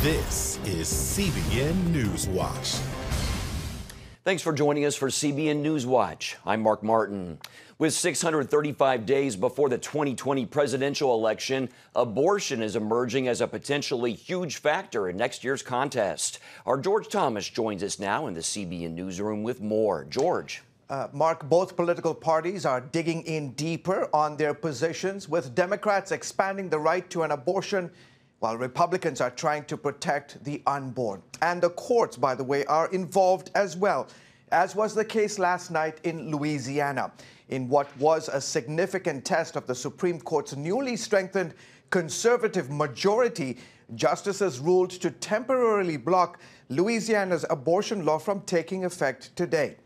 This is CBN NewsWatch. Thanks for joining us for CBN NewsWatch. I'm Mark Martin. With 635 days before the 2020 presidential election, abortion is emerging as a potentially huge factor in next year's contest. Our George Thomas joins us now in the CBN newsroom with more. George. Mark, both political parties are digging in deeper on their positions, with Democrats expanding the right to an abortion, while Republicans are trying to protect the unborn. And the courts, by the way, are involved as well, as was the case last night in Louisiana, in what was a significant test of the Supreme Court's newly strengthened conservative majority. Justices ruled to temporarily block Louisiana's abortion law from taking effect today.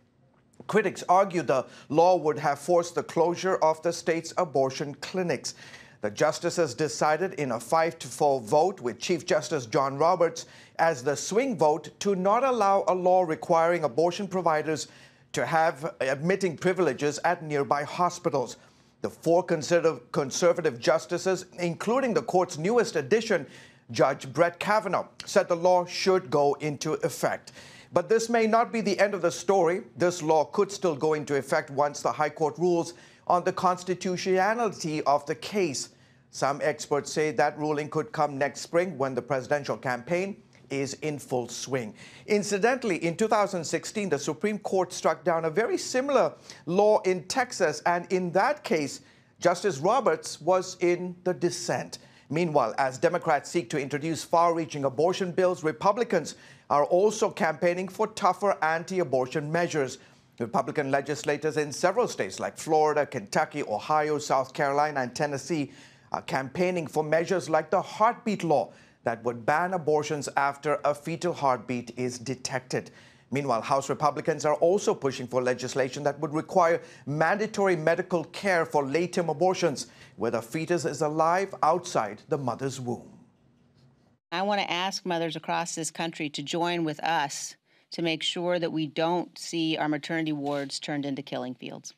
Critics argue the law would have forced the closure of the state's abortion clinics. The justices decided in a 5-4 vote, with Chief Justice John Roberts as the swing vote, to not allow a law requiring abortion providers to have admitting privileges at nearby hospitals. The four conservative justices, including the court's newest addition, Judge Brett Kavanaugh, said the law should go into effect. But this may not be the end of the story. This law could still go into effect once the High Court rules on the constitutionality of the case. Some experts say that ruling could come next spring, when the presidential campaign is in full swing. Incidentally, in 2016, the Supreme Court struck down a very similar law in Texas, and in that case, Justice Roberts was in the dissent. Meanwhile, as Democrats seek to introduce far-reaching abortion bills, Republicans are also campaigning for tougher anti-abortion measures. Republican legislators in several states like Florida, Kentucky, Ohio, South Carolina, and Tennessee are campaigning for measures like the heartbeat law that would ban abortions after a fetal heartbeat is detected. Meanwhile, House Republicans are also pushing for legislation that would require mandatory medical care for late-term abortions, where the fetus is alive outside the mother's womb. I want to ask mothers across this country to join with us to make sure that we don't see our maternity wards turned into killing fields.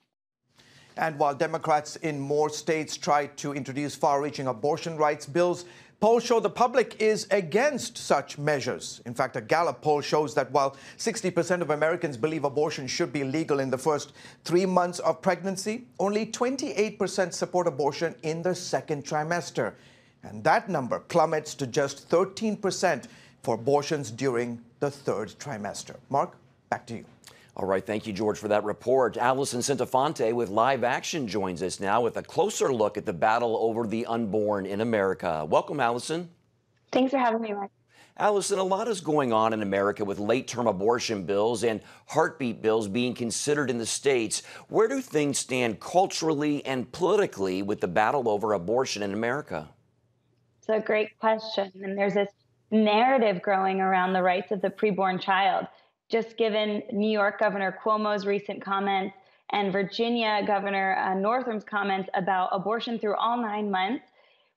And while Democrats in more states try to introduce far-reaching abortion rights bills, polls show the public is against such measures. In fact, a Gallup poll shows that while 60% of Americans believe abortion should be legal in the first 3 months of pregnancy, only 28% support abortion in the second trimester. And that number plummets to just 13% for abortions during the third trimester. Mark, back to you. All right, thank you, George, for that report. Allison Centofonte with Live Action joins us now with a closer look at the battle over the unborn in America. Welcome, Allison. Thanks for having me, Mark. Allison, a lot is going on in America with late-term abortion bills and heartbeat bills being considered in the states. Where do things stand culturally and politically with the battle over abortion in America? It's a great question. And there's this narrative growing around the rights of the preborn child. Just given New York Governor Cuomo's recent comments and Virginia Governor Northam's comments about abortion through all 9 months,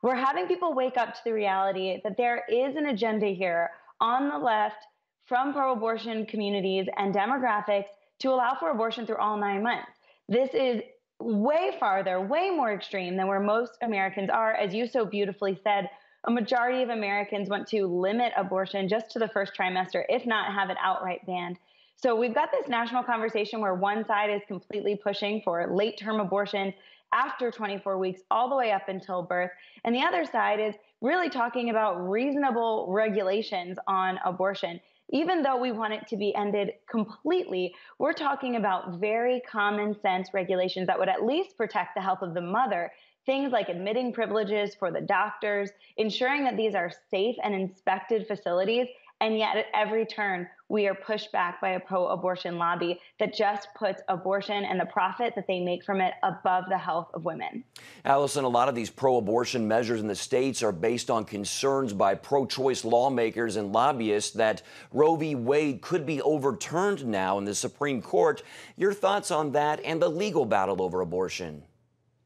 we're having people wake up to the reality that there is an agenda here on the left from pro-abortion communities and demographics to allow for abortion through all 9 months. This is way farther, way more extreme than where most Americans are. As you so beautifully said, a majority of Americans want to limit abortion just to the first trimester, if not have it outright banned. So we've got this national conversation where one side is completely pushing for late-term abortion after 24 weeks, all the way up until birth. And the other side is really talking about reasonable regulations on abortion. Even though we want it to be ended completely, we're talking about very common sense regulations that would at least protect the health of the mother. Things like admitting privileges for the doctors, ensuring that these are safe and inspected facilities, and yet at every turn, we are pushed back by a pro-abortion lobby that just puts abortion and the profit that they make from it above the health of women. Allison, a lot of these pro-abortion measures in the states are based on concerns by pro-choice lawmakers and lobbyists that Roe v. Wade could be overturned now in the Supreme Court. Your thoughts on that and the legal battle over abortion?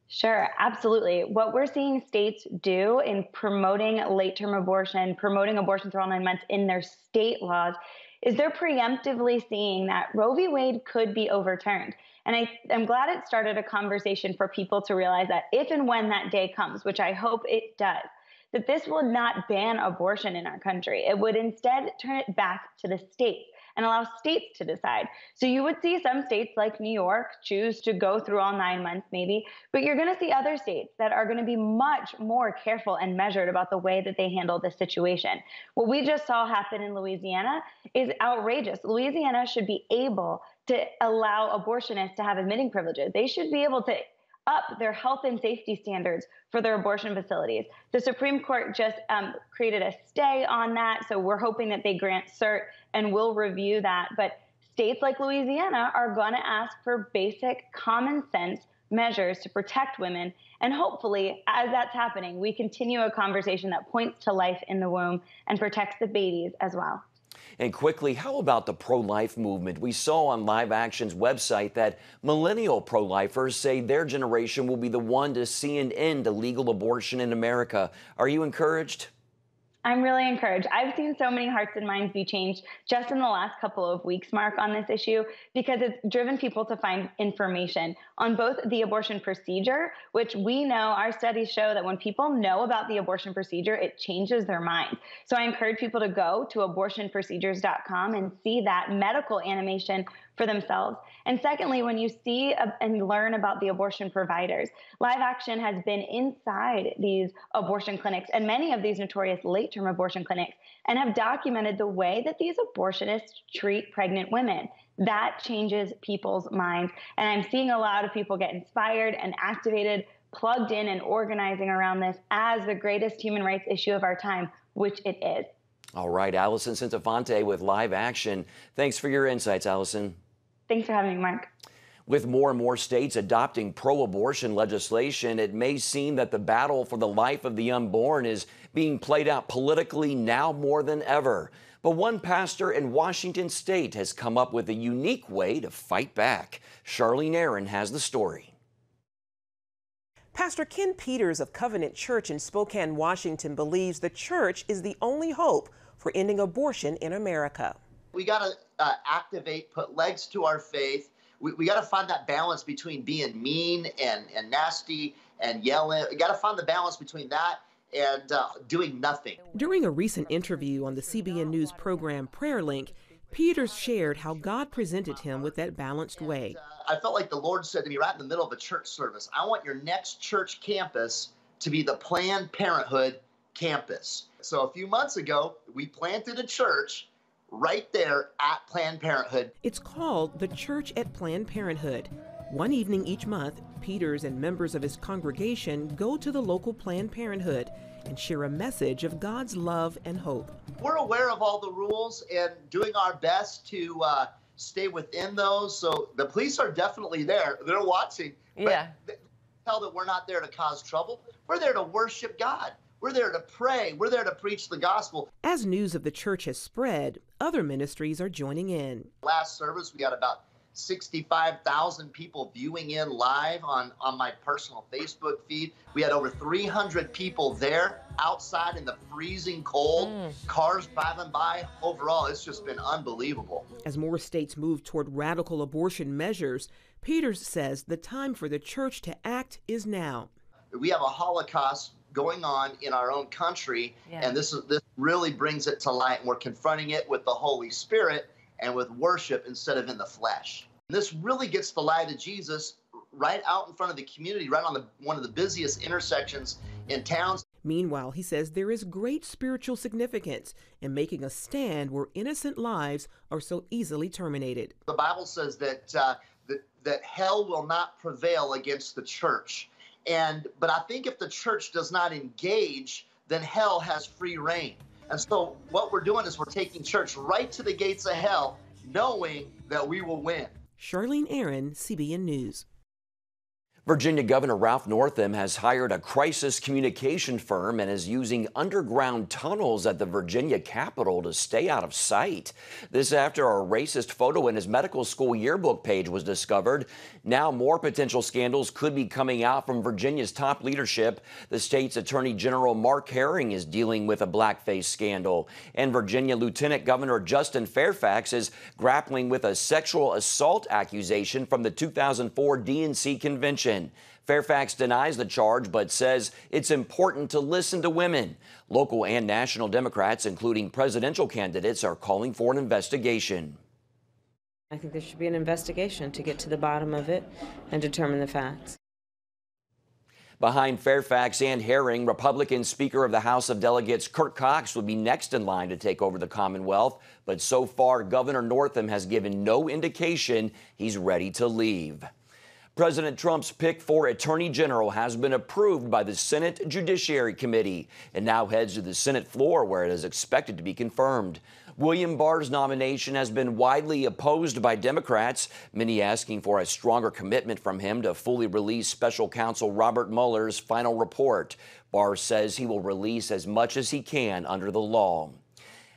Sure, absolutely. What we're seeing states do in promoting late-term abortion, promoting abortion through all 9 months in their state laws, is they're preemptively seeing that Roe v. Wade could be overturned. And I'm glad it started a conversation for people to realize that if and when that day comes, which I hope it does, that this will not ban abortion in our country. It would instead turn it back to the states and allow states to decide. So you would see some states like New York choose to go through all 9 months maybe, but you're going to see other states that are going to be much more careful and measured about the way that they handle this situation. What we just saw happen in Louisiana is outrageous. Louisiana should be able to allow abortionists to have admitting privileges. They should be able to up their health and safety standards for their abortion facilities. The Supreme Court just created a stay on that, so we're hoping that they grant cert and we'll review that. But states like Louisiana are going to ask for basic common sense measures to protect women. And hopefully, as that's happening, we continue a conversation that points to life in the womb and protects the babies as well. And quickly, how about the pro-life movement? We saw on Live Action's website that millennial pro-lifers say their generation will be the one to see an end to legal abortion in America. Are you encouraged? I'm really encouraged. I've seen so many hearts and minds be changed just in the last couple of weeks, Mark, on this issue, because it's driven people to find information on both the abortion procedure, which we know our studies show that when people know about the abortion procedure, it changes their mind. So I encourage people to go to abortionprocedures.com and see that medical animation for themselves. And secondly, when you see and learn about the abortion providers, Live Action has been inside these abortion clinics and many of these notorious late-term abortion clinics and have documented the way that these abortionists treat pregnant women. That changes people's minds. And I'm seeing a lot of people get inspired and activated, plugged in and organizing around this as the greatest human rights issue of our time, which it is. All right, Allison Centofonte with Live Action. Thanks for your insights, Allison. Thanks for having me, Mark. With more and more states adopting pro-abortion legislation, it may seem that the battle for the life of the unborn is being played out politically now more than ever. But one pastor in Washington state has come up with a unique way to fight back. Charlene Aaron has the story. Pastor Ken Peters of Covenant Church in Spokane, Washington, believes the church is the only hope for ending abortion in America. We got to activate, put legs to our faith. We got to find that balance between being mean and nasty and yelling. We got to find the balance between that and doing nothing. During a recent interview on the CBN News program Prayer Link, Peters shared how God presented him with that balanced way. I felt like the Lord said to me right in the middle of a church service, I want your next church campus to be the Planned Parenthood campus. So a few months ago, we planted a church right there at Planned Parenthood. It's called the Church at Planned Parenthood. One evening each month, Peters and members of his congregation go to the local Planned Parenthood and share a message of God's love and hope. We're aware of all the rules and doing our best to stay within those. So the police are definitely there. They're watching. Yeah. But tell that we're not there to cause trouble. We're there to worship God. We're there to pray. We're there to preach the gospel. As news of the church has spread, other ministries are joining in. Last service, we got about 65,000 people viewing in live on my personal Facebook feed. We had over 300 people there outside in the freezing cold, cars driving by. Overall, it's just been unbelievable. As more states move toward radical abortion measures, Peters says the time for the church to act is now. We have a Holocaust going on in our own country, and this really brings it to light, and we're confronting it with the Holy Spirit and with worship instead of in the flesh. And this really gets the light of Jesus right out in front of the community, right on one of the busiest intersections in towns. Meanwhile, he says there is great spiritual significance in making a stand where innocent lives are so easily terminated. The Bible says that that hell will not prevail against the church. But I think if the church does not engage, then hell has free reign. And so what we're doing is we're taking church right to the gates of hell, knowing that we will win. Charlene Aaron, CBN News. Virginia Governor Ralph Northam has hired a crisis communication firm and is using underground tunnels at the Virginia Capitol to stay out of sight. This after a racist photo in his medical school yearbook page was discovered. Now more potential scandals could be coming out from Virginia's top leadership. The state's Attorney General Mark Herring is dealing with a blackface scandal. And Virginia Lieutenant Governor Justin Fairfax is grappling with a sexual assault accusation from the 2004 DNC convention. abortion. Fairfax denies the charge but says it's important to listen to women. Local and national Democrats, including presidential candidates, are calling for an investigation. I think there should be an investigation to get to the bottom of it and determine the facts. Behind Fairfax and Herring, Republican Speaker of the House of Delegates Kurt Cox would be next in line to take over the Commonwealth, but so far Governor Northam has given no indication he's ready to leave. President Trump's pick for Attorney General has been approved by the Senate Judiciary Committee and now heads to the Senate floor where it is expected to be confirmed. William Barr's nomination has been widely opposed by Democrats, many asking for a stronger commitment from him to fully release Special Counsel Robert Mueller's final report. Barr says he will release as much as he can under the law.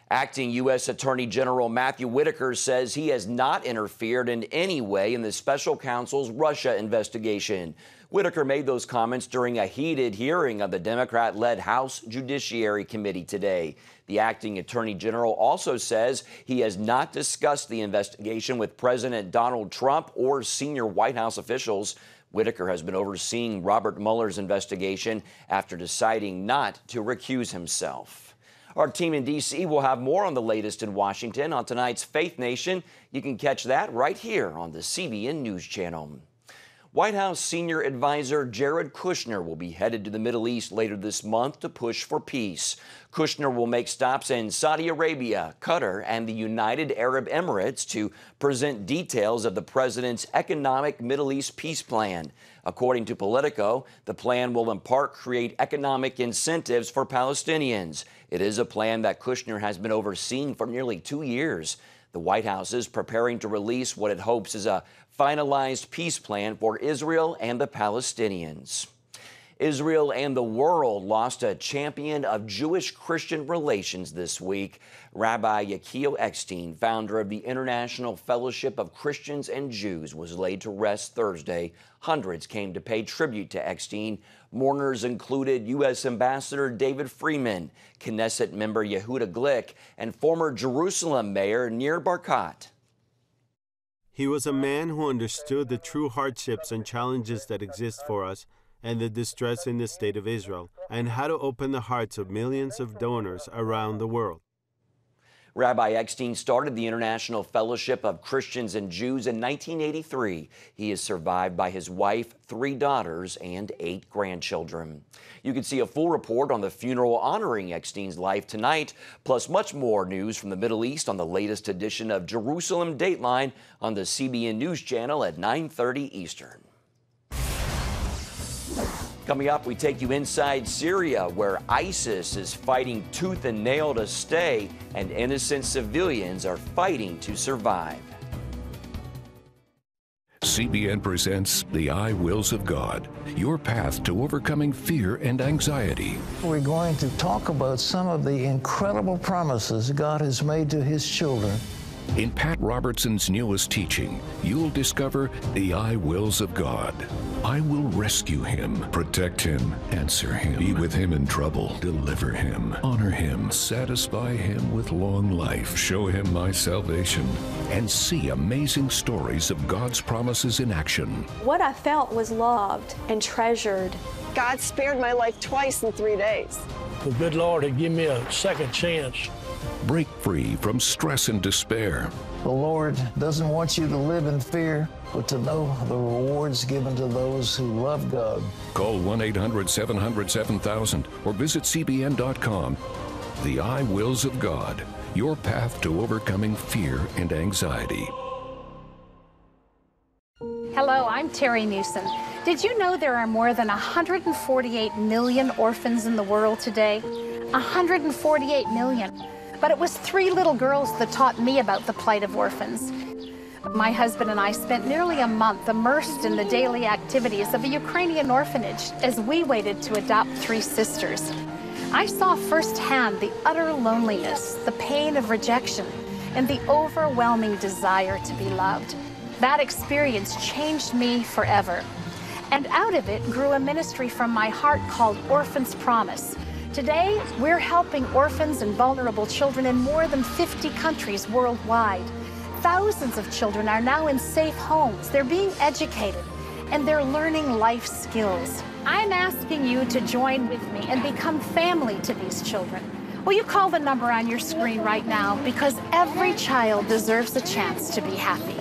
Acting U.S. Attorney General Matthew Whitaker says he has not interfered in any way in the special counsel's Russia investigation. Whitaker made those comments during a heated hearing of the Democrat-led House Judiciary Committee today. The acting Attorney General also says he has not discussed the investigation with President Donald Trump or senior White House officials. Whitaker has been overseeing Robert Mueller's investigation after deciding not to recuse himself. Our team in D.C. will have more on the latest in Washington on tonight's Faith Nation. You can catch that right here on the CBN News Channel. White House senior advisor Jared Kushner will be headed to the Middle East later this month to push for peace. Kushner will make stops in Saudi Arabia, Qatar, and the United Arab Emirates to present details of the president's economic Middle East peace plan. According to Politico, the plan will in part create economic incentives for Palestinians. It is a plan that Kushner has been overseeing for nearly 2 years. The White House is preparing to release what it hopes is a finalized peace plan for Israel and the Palestinians. Israel and the world lost a champion of Jewish-Christian relations this week. Rabbi Yechiel Eckstein, founder of the International Fellowship of Christians and Jews, was laid to rest Thursday. Hundreds came to pay tribute to Eckstein. Mourners included U.S. Ambassador David Freeman, Knesset member Yehuda Glick, and former Jerusalem Mayor Nir Barkat. He was a man who understood the true hardships and challenges that exist for us and the distress in the state of Israel, and how to open the hearts of millions of donors around the world. Rabbi Eckstein started the International Fellowship of Christians and Jews in 1983. He is survived by his wife, 3 daughters, and 8 grandchildren. You can see a full report on the funeral honoring Eckstein's life tonight, plus much more news from the Middle East on the latest edition of Jerusalem Dateline on the CBN News Channel at 9:30 Eastern. Coming up, we take you inside Syria, where ISIS is fighting tooth and nail to stay, and innocent civilians are fighting to survive. CBN presents The I Wills of God, your path to overcoming fear and anxiety. We're going to talk about some of the incredible promises God has made to His children. In Pat Robertson's newest teaching, you'll discover the I Wills of God. I will rescue him, protect him, answer him, be with him in trouble, deliver him, honor him, satisfy him with long life, show him my salvation, and see amazing stories of God's promises in action. What I felt was loved and treasured. God spared my life twice in 3 days. The good Lord had given me a second chance. Break free from stress and despair. The Lord doesn't want you to live in fear, but to know the rewards given to those who love God. Call 1-800-700-7000 or visit CBN.com. The I Wills of God, your path to overcoming fear and anxiety. Hello, I'm Terry Newsom. Did you know there are more than 148 million orphans in the world today? 148 million. But it was 3 little girls that taught me about the plight of orphans. My husband and I spent nearly a month immersed in the daily activities of a Ukrainian orphanage as we waited to adopt 3 sisters. I saw firsthand the utter loneliness, the pain of rejection, and the overwhelming desire to be loved. That experience changed me forever. And out of it grew a ministry from my heart called Orphan's Promise. Today, we're helping orphans and vulnerable children in more than 50 countries worldwide. Thousands of children are now in safe homes. They're being educated, and they're learning life skills. I'm asking you to join with me and become family to these children. Will you call the number on your screen right now? Because every child deserves a chance to be happy.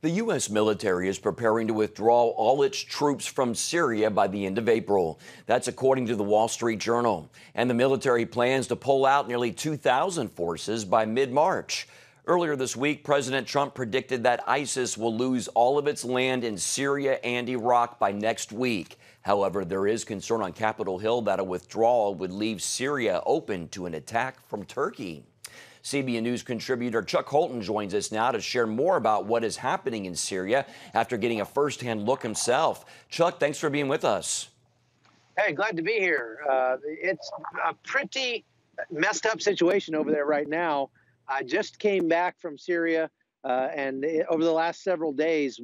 The U.S. military is preparing to withdraw all its troops from Syria by the end of April. That's according to the Wall Street Journal. And the military plans to pull out nearly 2,000 forces by mid-March. Earlier this week, President Trump predicted that ISIS will lose all of its land in Syria and Iraq by next week. However, there is concern on Capitol Hill that a withdrawal would leave Syria open to an attack from Turkey. CBN News contributor Chuck Holton joins us now to share more about what is happening in Syria after getting a firsthand look himself. Chuck, thanks for being with us. Hey, glad to be here. It's a pretty messed up situation over there right now. I just came back from Syria, and over the last several days,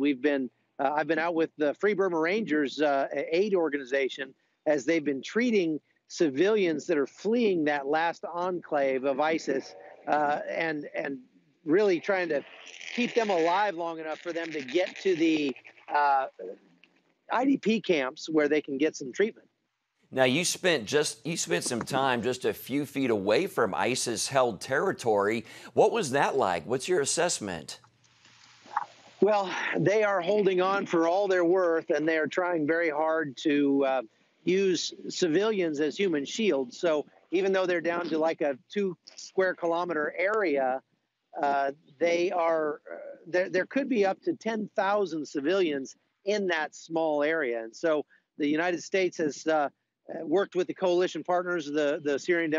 I've been out with the Free Burma Rangers aid organization as they've been treating civilians that are fleeing that last enclave of ISIS. And really trying to keep them alive long enough for them to get to the IDP camps where they can get some treatment. Now, you spent some time just a few feet away from ISIS-held territory. What was that like? What's your assessment? Well, they are holding on for all they're worth, and they are trying very hard to use civilians as human shields. So even though they're down to like a 2 square kilometer area, there could be up to 10,000 civilians in that small area. And so the United States has worked with the coalition partners, the Syrian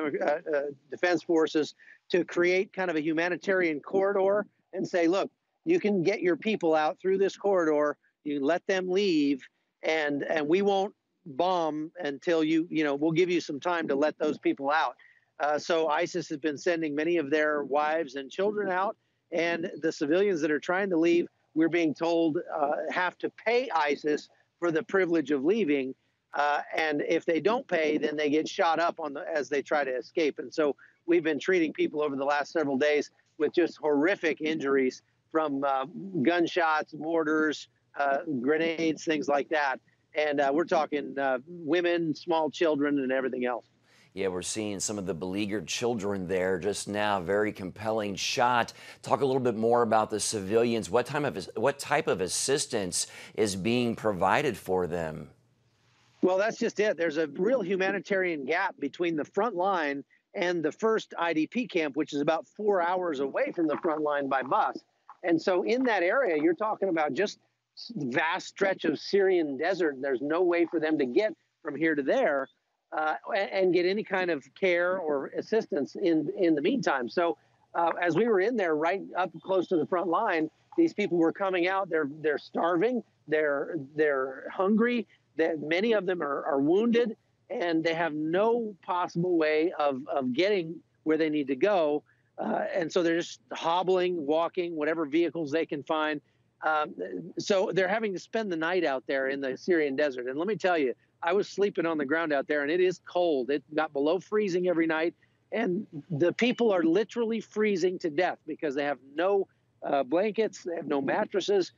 Defense Forces, to create kind of a humanitarian corridor and say, look, you can get your people out through this corridor, you let them leave, and we won't bomb until we'll give you some time to let those people out. So ISIS has been sending many of their wives and children out, and the civilians that are trying to leave, we're being told, have to pay ISIS for the privilege of leaving. And if they don't pay, then they get shot up as they try to escape. And so we've been treating people over the last several days with just horrific injuries from gunshots, mortars, grenades, things like that. And we're talking women, small children, and everything else. Yeah, we're seeing some of the beleaguered children there just now. Very compelling shot. Talk a little bit more about the civilians. What type of assistance is being provided for them? Well, that's just it. There's a real humanitarian gap between the front line and the first IDP camp, which is about 4 hours away from the front line by bus. And so in that area, you're talking about just vast stretch of Syrian desert. There's no way for them to get from here to there and get any kind of care or assistance in the meantime. So as we were in there right up close to the front line, these people were coming out. They're starving. They're hungry. Many of them are wounded, and they have no possible way of getting where they need to go. And so they're just hobbling, walking, whatever vehicles they can find. So they're having to spend the night out there in the Syrian desert. And let me tell you, I was sleeping on the ground out there, and it is cold. It got below freezing every night. And the people are literally freezing to death because they have no blankets, they have no mattresses.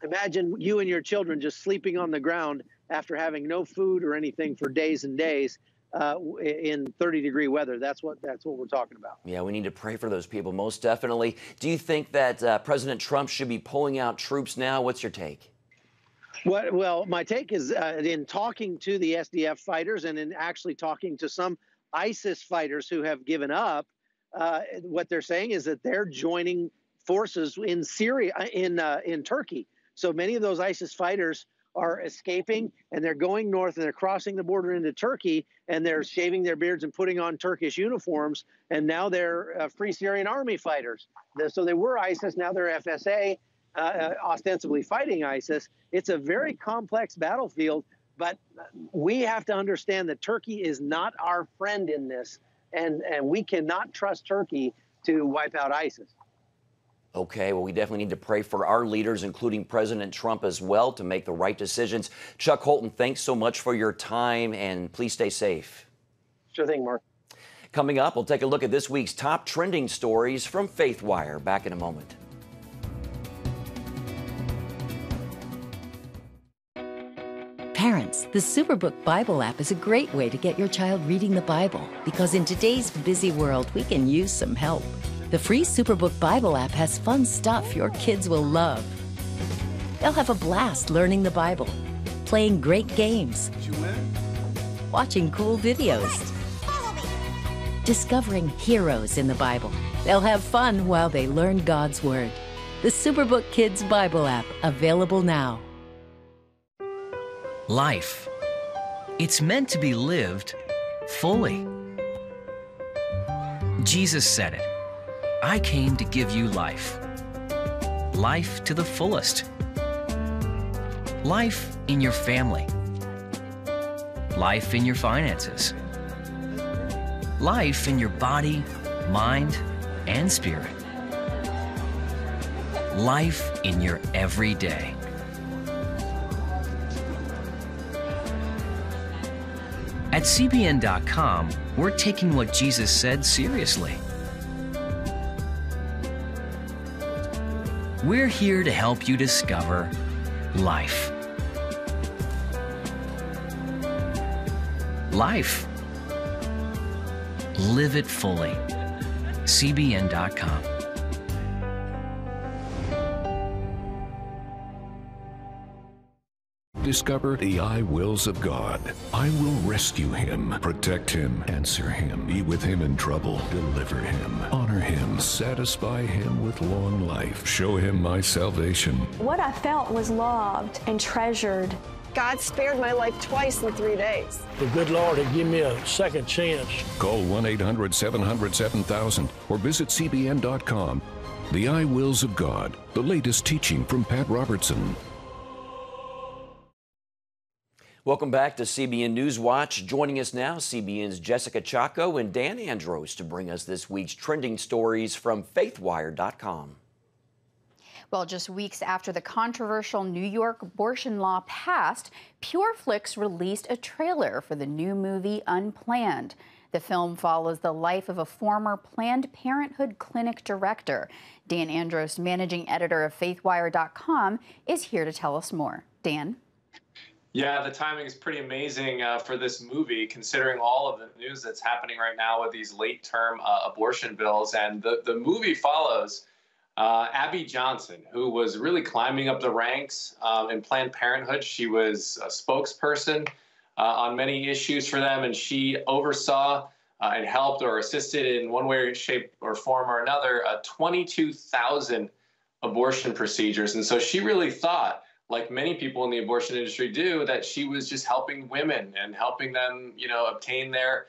Imagine you and your children just sleeping on the ground after having no food or anything for days and days in 30-degree weather. That's what we're talking about. Yeah, we need to pray for those people, most definitely. Do you think that President Trump should be pulling out troops now? What's your take? Well, my take is in talking to the SDF fighters and in actually talking to some ISIS fighters who have given up, what they're saying is that they're joining forces in Syria, in Turkey. So many of those ISIS fighters are escaping, and they're going north, and they're crossing the border into Turkey, and they're shaving their beards and putting on Turkish uniforms, and now they're Free Syrian Army fighters. So they were ISIS, now they're FSA, ostensibly fighting ISIS. It's a very complex battlefield, but we have to understand that Turkey is not our friend in this, and we cannot trust Turkey to wipe out ISIS. Okay, well, we definitely need to pray for our leaders, including President Trump as well, to make the right decisions. Chuck Holton, thanks so much for your time, and please stay safe. Sure thing, Mark. Coming up, we'll take a look at this week's top trending stories from FaithWire. Back in a moment. The Superbook Bible app is a great way to get your child reading the Bible because in today's busy world, we can use some help. The free Superbook Bible app has fun stuff your kids will love. They'll have a blast learning the Bible, playing great games, watching cool videos, discovering heroes in the Bible. They'll have fun while they learn God's Word. The Superbook Kids Bible app, available now. Life. It's meant to be lived fully. Jesus said it. I came to give you life. Life to the fullest. Life in your family. Life in your finances. Life in your body, mind, and spirit. Life in your everyday. At CBN.com, we're taking what Jesus said seriously. We're here to help you discover life. Life. Live it fully. CBN.com. Discover the I wills of God. I will rescue him, protect him, answer him, be with him in trouble, deliver him, honor him, satisfy him with long life, show him my salvation. What I felt was loved and treasured. God spared my life twice in 3 days. The good Lord had given me a second chance. Call 1-800-700-7000 or visit CBN.com. The I wills of God, the latest teaching from Pat Robertson. Welcome back to CBN NewsWatch. Joining us now, CBN's Jessica Chaco and Dan Andros to bring us this week's trending stories from FaithWire.com. Well, just weeks after the controversial New York abortion law passed, PureFlix released a trailer for the new movie Unplanned. The film follows the life of a former Planned Parenthood clinic director. Dan Andros, managing editor of FaithWire.com, is here to tell us more. Dan? Yeah, the timing is pretty amazing for this movie, considering all of the news that's happening right now with these late-term abortion bills. And the movie follows Abby Johnson, who was really climbing up the ranks in Planned Parenthood. She was a spokesperson on many issues for them, and she oversaw and helped or assisted in one way, shape, or form or another 22,000 abortion procedures. And so she really thought, like many people in the abortion industry do, that she was just helping women and helping them, obtain their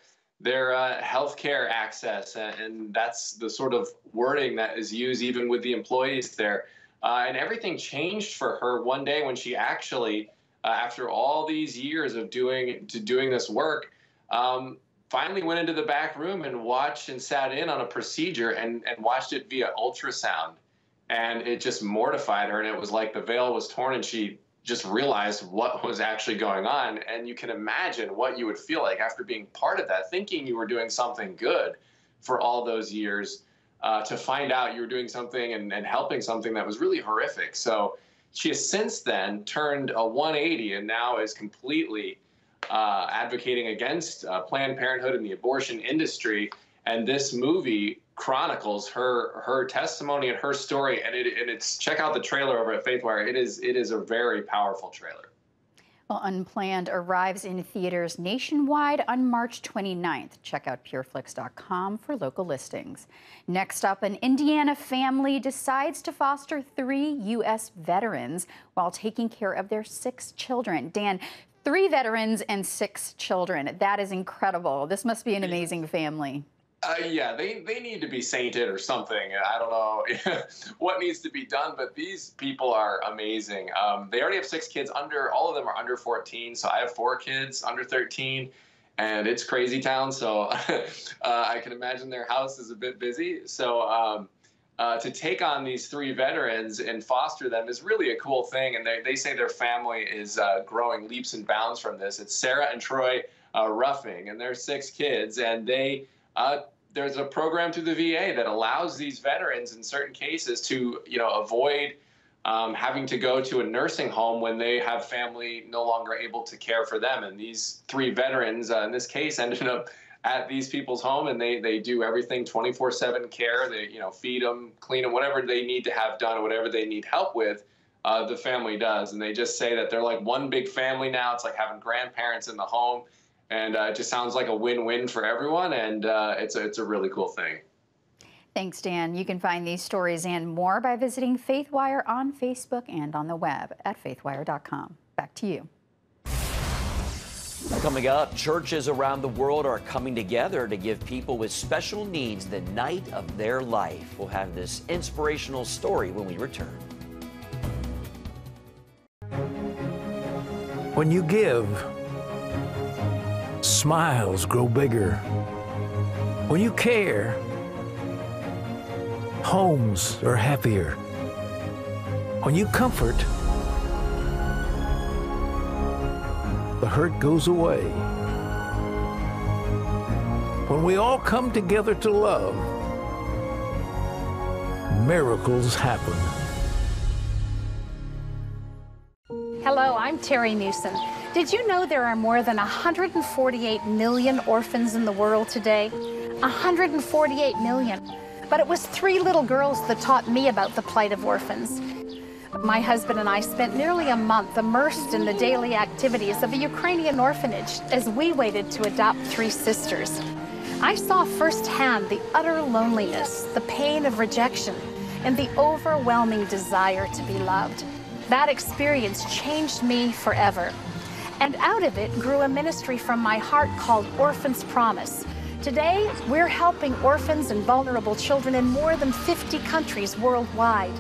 health care access. And that's the sort of wording that is used even with the employees there. And everything changed for her one day when she actually, after all these years of doing this work, finally went into the back room and watched and sat in on a procedure and watched it via ultrasound. And it just mortified her, and it was like the veil was torn, and she just realized what was actually going on. And you can imagine what you would feel like after being part of that, thinking you were doing something good for all those years, to find out you were doing something and helping something that was really horrific. So she has since then turned a 180 and now is completely advocating against Planned Parenthood and the abortion industry. And this movie chronicles her testimony and her story, and it's check out the trailer over at FaithWire. It is a very powerful trailer. Well, Unplanned arrives in theaters nationwide on March 29th. Check out pureflix.com for local listings. Next up, an Indiana family decides to foster 3 U.S. veterans while taking care of their 6 children. Dan, 3 veterans and 6 children. That is incredible. This must be an amazing family. Yeah, they need to be sainted or something. I don't know what needs to be done, but these people are amazing. They already have 6 kids. All of them are under 14. So I have 4 kids under 13, and it's crazy town. So I can imagine their house is a bit busy. So to take on these 3 veterans and foster them is really a cool thing. And they say their family is growing leaps and bounds from this. It's Sarah and Troy Ruffing, and their 6 kids, and there's a program through the VA that allows these veterans in certain cases to, avoid having to go to a nursing home when they have family no longer able to care for them. And these 3 veterans, in this case, ended up at these people's home, and they do everything 24/7 care. They, feed them, clean them, whatever they need to have done, whatever they need help with, the family does. And they just say that they're like one big family now. It's like having grandparents in the home, and it just sounds like a win-win for everyone. And it's a really cool thing. Thanks, Dan. You can find these stories and more by visiting FaithWire on Facebook and on the web at faithwire.com. Back to you. Coming up, churches around the world are coming together to give people with special needs the night of their life. We'll have this inspirational story when we return. When you give, smiles grow bigger. When you care, homes are happier. When you comfort, the hurt goes away. When we all come together to love, miracles happen. Hello, I'm Terry Newsom. Did you know there are more than 148 million orphans in the world today? 148 million. But it was 3 little girls that taught me about the plight of orphans. My husband and I spent nearly a month immersed in the daily activities of a Ukrainian orphanage as we waited to adopt 3 sisters. I saw firsthand the utter loneliness, the pain of rejection, and the overwhelming desire to be loved. That experience changed me forever. And out of it grew a ministry from my heart called Orphan's Promise. Today, we're helping orphans and vulnerable children in more than 50 countries worldwide.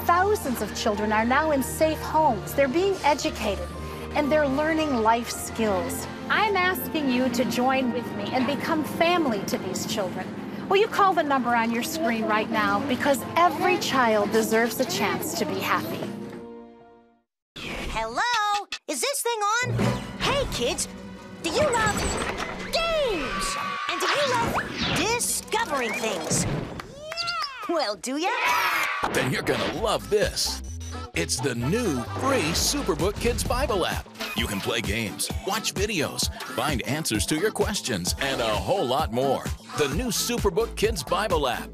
Thousands of children are now in safe homes. They're being educated, and they're learning life skills. I'm asking you to join with me and become family to these children. Will you call the number on your screen right now? Because every child deserves a chance to be happy. Hello? Is this thing on? Hey, kids, do you love games? And do you love discovering things? Well, do ya? Then you're gonna love this. It's the new free Superbook Kids Bible app. You can play games, watch videos, find answers to your questions, and a whole lot more. The new Superbook Kids Bible app.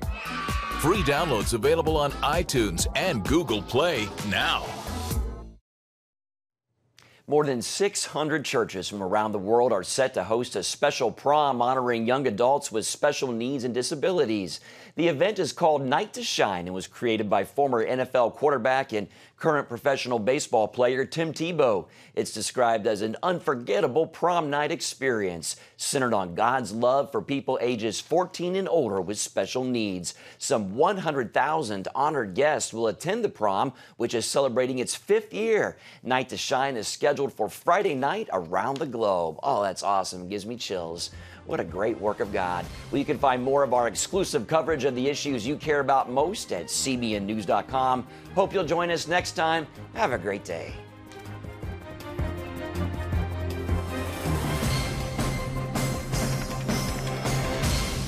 Free downloads available on iTunes and Google Play now. More than 600 churches from around the world are set to host a special prom honoring young adults with special needs and disabilities. The event is called Night to Shine and was created by former NFL quarterback and current professional baseball player Tim Tebow. It's described as an unforgettable prom night experience centered on God's love for people ages 14 and older with special needs. Some 100,000 honored guests will attend the prom, which is celebrating its 5th year. Night to Shine is scheduled for Friday night around the globe. Oh, that's awesome. It gives me chills. What a great work of God. Well, you can find more of our exclusive coverage of the issues you care about most at cbnnews.com. Hope you'll join us next time. Have a great day.